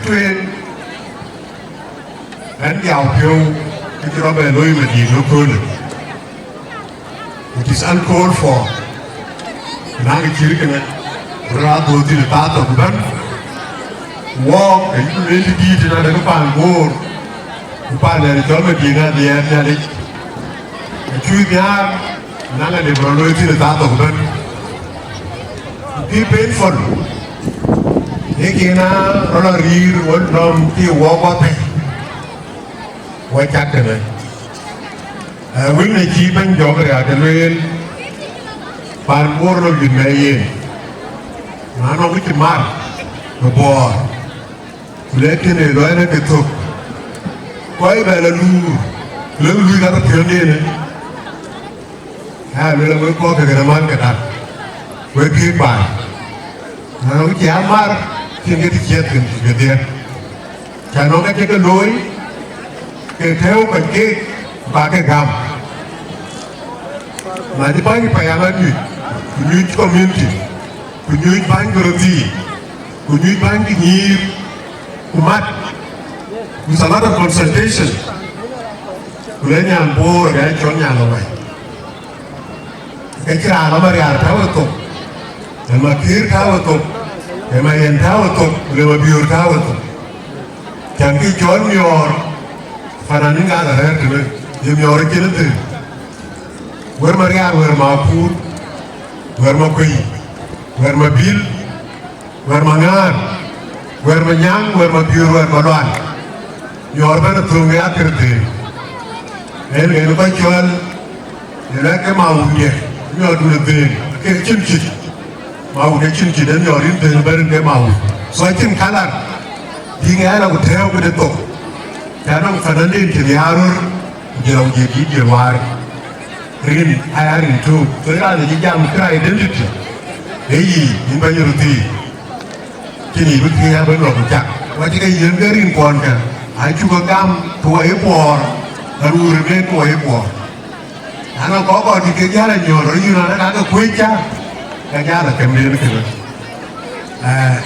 between and the Alpio, the Robert Louis Medina, it is uncalled for. Now the children rather to the path of them. Walk and you really did another pan more. The pan and the Medina, the end. The two young, none of them are to the path of them. Be painful. Again, I read what from the walk up. Why can't I? When they keep and jog at the rail, Pan Bor of the Mayen, none of which mark the Bor, letting a loin at the top. Why Bellalour, little got a turn in. I will go to the market. We're paid by. Now we can't mark, can get a jet to get there. Cannot take a loy. Cái theo cái ba cái gam mà đi bán cái phải làm gì community community bán cái gì community bán cái gì umat with a lot of consultation lấy nhà bố để chọn nhà rồi cái kia nó mà ra tháo tục để mà kia tháo tục để mà hiện tháo tục để mà biểu tháo tục chẳng cái chọn nhiều Fananin got a hair to it. You are a killer. Where Maria, where my food, where my queen, where my bill, where my yarn, where my young, where my pure, where my one. You are better to me after the day. And in the actual, you like a mountain, you are doing the thing. Okay, chimchi. Mountain chimchi, then you are in the very mountain. So I think color. Being out of the tail with the top. Jangan fananin keliarur jauh jadi jawar, rin ayar itu, soalnya ada jam kira identity, hei ini banyak ruti, kini bukti apa yang bercak, wajib kayak rin pon kan, ayo juga gam tua ekor, lalu urut tua ekor, anak kau di kejaran nyor, ini anak agak kuica, kejaran kemudian itu,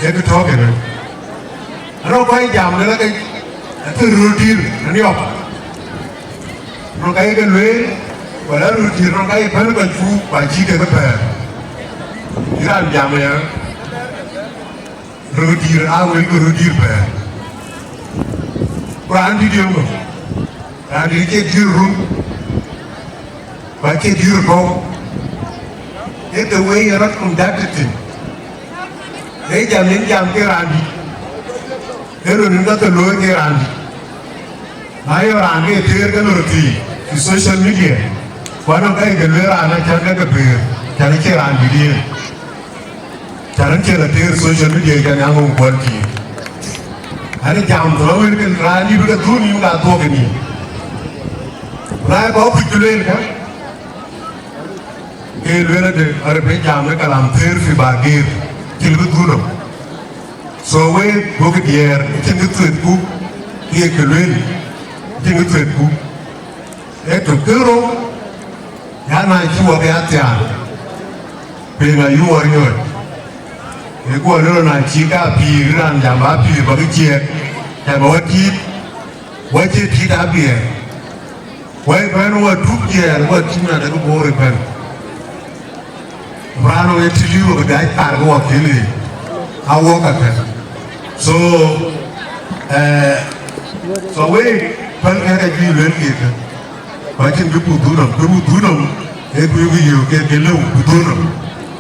itu tahu kan, anak kau jam ni lagi. Itu rutin, ini apa? Orang kaya kan luar, walau rutin orang kaya baru baju baji ke apa? Jangan jam ya. Rutin, awal itu rutin apa? Orang di dia mana? Orang di dia di rumah, baca di rumah. Itu way orang conducted it. Jam ke randi. Kalau kita terlalu ke randi. Ayo rangge ter kan roti di social media. Orang kaya gelera anak jangan kebir, jangan ceran dia, jangan ceran ter social media jangan anggung kuanti. Ada jam terlalu kan rani juga tu ni muka tu kini. Naya kau pijulen kan? Gelera de ada jam le kalam ter fi bagir, cilbu turun. So we bukan dia, itu tu dia gelera. Jadi itu, itu kero, ya naik jual ke atas, pengen jual jual. Aku ada naik jika piran jamba pir bagi cek, jamba wajib tidak pir, wajib wajib duk cek, wajib cuma ada tu boleh pen. Berano itu juga berjaya tar gua kini, awak kan. So we. Kalau kita jual kita, macam kebutuhan, you get gelu kebutuhan,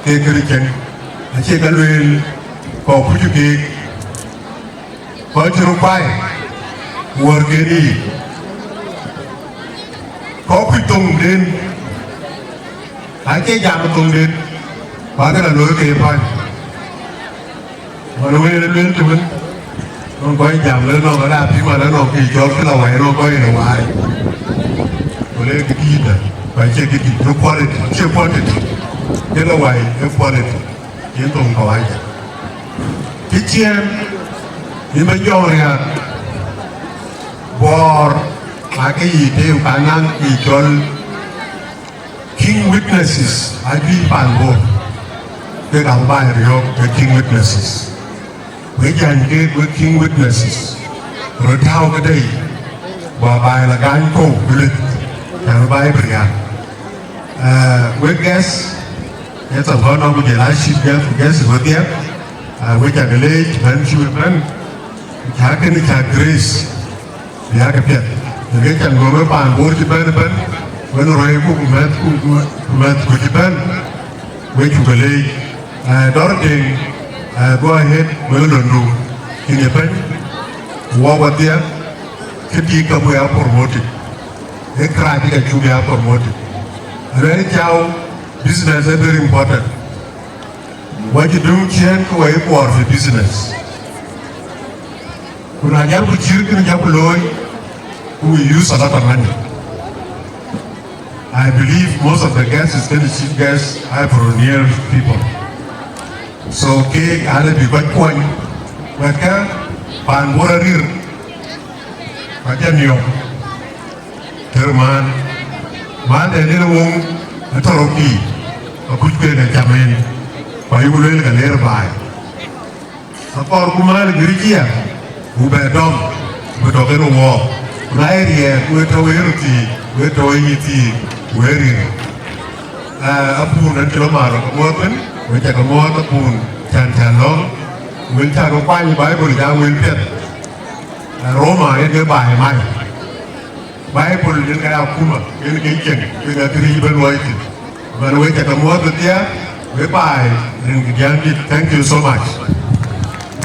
kerja, macam kalau kau pujuk kau cerupai, warga ni, kau pitung den, macam jam pitung den, pada lalu kehidupan, mana mana tu. Nó có jam lên nó có đạp mà nó kỳ cho cái lầu này nó có cái ngoài, có lẽ cái gì đó phải chơi cái gì nó quality, chơi quantity, cái lầu này cái quality, cái tông cầu ai, cái chuyện, nhưng mà do này Bor là cái gì theo khả năng kỳ cho King Witnesses, ai đi bàn bộ, cái đào bài rồi cái King Witnesses. we can get working witnesses. Rotao today, by la gang ko bilit, and by Bria. We guess, it's a lot of the last sheet guess with them. We can relate when she will run. Hakan grace, the Akapet. The can go up and work the band when Royal met with the band, which you relate. Dorothy, go ahead, well done. In a pen, what there, Kitika we are promoted. They cry that you are promoted. Very cow business is very important. What you do, change away for the business. When I have children, who use a lot of money. I believe most of the guests is going to see guests are near people. So, okay, I'll be quite point. Waka, Pan Borarir, Pajanio, Terman, Man and Little Wong, a Toroki, a good way that Jamin, by you will get nearby. A poor woman, Grigia, who by dog, but of any war. Nairi, with a weirdy, with a weirdy, wearing a poon and Kilomar workman, which I can more the poon, can long, will take a fine Bible down will get Roma in the by mine. Bible in Kuma, in the kitchen, with a tribal white. But we take a more the there, we buy, and thank you so much.